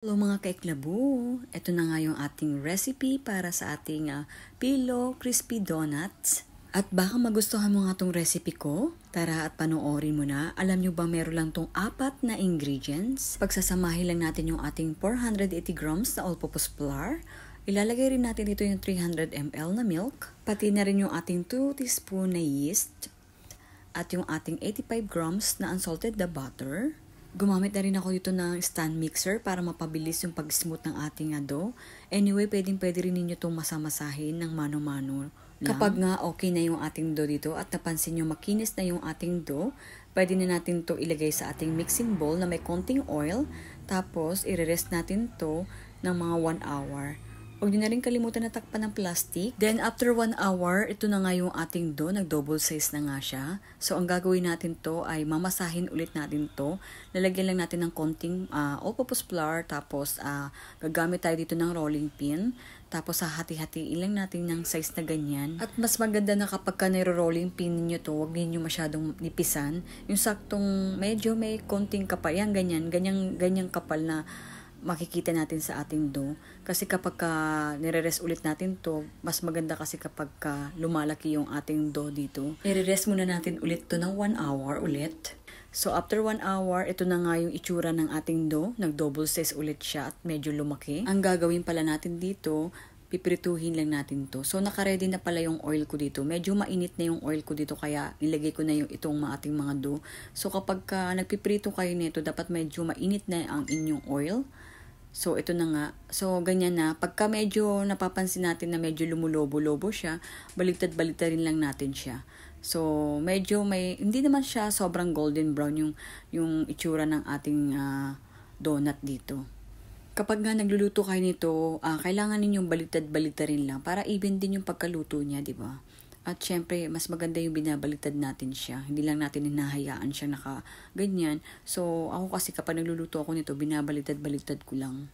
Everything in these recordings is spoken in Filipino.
Hello mga kaiklabo! Ito na nga yung ating recipe para sa ating Pilo Crispy Donuts. At baka magustuhan mo nga tong recipe ko. Tara at panoorin mo na. Alam nyo ba meron lang tong 4 na ingredients? Pagsasamahin lang natin yung ating 480 grams na all-purpose flour. Ilalagay rin natin dito yung 300 ml na milk. Pati na rin yung ating 2 teaspoon na yeast. At yung ating 85 grams na unsalted na butter. Gumamit na rin ako dito ng stand mixer para mapabilis yung pag-smooth ng ating dough. Anyway, pwede rin ninyo itong masamasahin ng mano-mano lang. Kapag nga okay na yung ating dough dito at napansin nyo makinis na yung ating dough, pwede na natin to ilagay sa ating mixing bowl na may konting oil. Tapos, i-rest natin to ng mga 1 hour. Huwag nyo na rin kalimutan na takpan ng plastic. Then, after 1 hour, ito na nga yung ating dough. Nag-double size na nga siya. So, ang gagawin natin to ay mamasahin ulit natin to. Lalagyan lang natin ng konting all-purpose flour. Tapos, gagamit tayo dito ng rolling pin. Tapos, hahati-hatiin lang natin ng size na ganyan. At mas maganda na kapag ka niro-rolling pin niyo to, huwag niyo masyadong nipisan. Yung saktong medyo may konting kapal. Yan, ganyan kapal na makikita natin sa ating dough. Kasi kapag nire-rest ulit natin to, mas maganda kasi kapag lumalaki yung ating dough dito. Nire-rest muna natin ulit to ng 1 hour ulit. So after 1 hour, ito na nga yung itsura ng ating dough. Nag-double size ulit siya at medyo lumaki. Ang gagawin pala natin dito, pipirituhin lang natin to. So naka-ready na pala yung oil ko dito. Medyo mainit na yung oil ko dito kaya nilagay ko na yung itong ating mga dough. So kapag nagpiprito kayo nito, dapat medyo mainit na ang inyong oil. So, ito na nga. So, ganyan na. Pagka medyo napapansin natin na medyo lumulobo-lobo siya, baliktad-baliktarin lang natin siya. So, medyo hindi naman siya sobrang golden brown yung itsura ng ating donut dito. Kapag nga nagluluto kayo nito, kailangan ninyong baliktad-baliktarin lang para even din yung pagkaluto niya, di ba? At syempre, mas maganda yung binabaliktad natin siya. Hindi lang natin hinahayaan siya ganyan. So, ako kasi kapag nagluluto ako nito, binabaliktad-baliktad ko lang.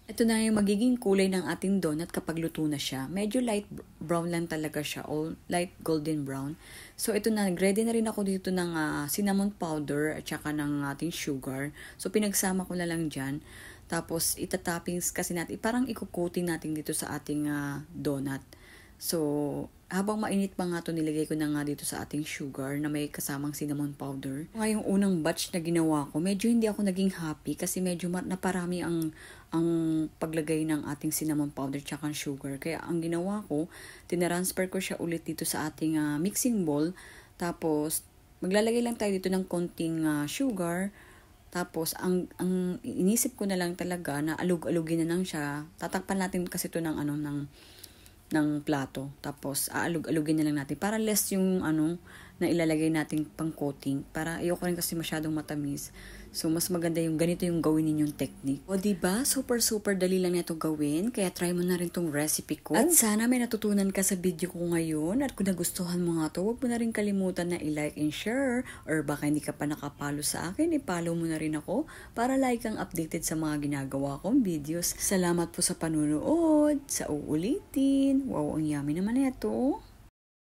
Ito na yung magiging kulay ng ating donut kapag luto na siya. Medyo light brown lang talaga siya, or light golden brown. So, ito na, ready na rin ako dito ng cinnamon powder at saka ng ating sugar. So, pinagsama ko na lang dyan. Tapos, itatoppings kasi natin, parang ikukoating natin dito sa ating donut. So, habang mainit pa nga ito, nilagay ko na nga dito sa ating sugar na may kasamang cinnamon powder. Ngayong unang batch na ginawa ko, medyo hindi ako naging happy kasi medyo naparami ang paglagay ng ating cinnamon powder tsaka sugar. Kaya ang ginawa ko, tinransfer ko siya ulit dito sa ating mixing bowl. Tapos, maglalagay lang tayo dito ng konting sugar. Tapos, ang inisip ko na lang talaga na alug-alugin na lang siya. Tatakpan natin kasi ito ng plato. Tapos, aalug-alugin na lang natin. Para less yung na ilalagay natin pang coating. Para ayoko rin kasi masyadong matamis. So, mas maganda yung ganito yung gawin ninyong technique. O, diba? Super dali lang nito gawin. Kaya try mo na rin tong recipe ko. At sana may natutunan ka sa video ko ngayon. At kung nagustuhan mo nga to, huwag mo na rin kalimutan na i-like and share. Or baka hindi ka pa nakapalo sa akin, i-follow mo na rin ako para like kang updated sa mga ginagawa kong videos. Salamat po sa panunood. Sa uulitin. Wow, ang yummy naman ito.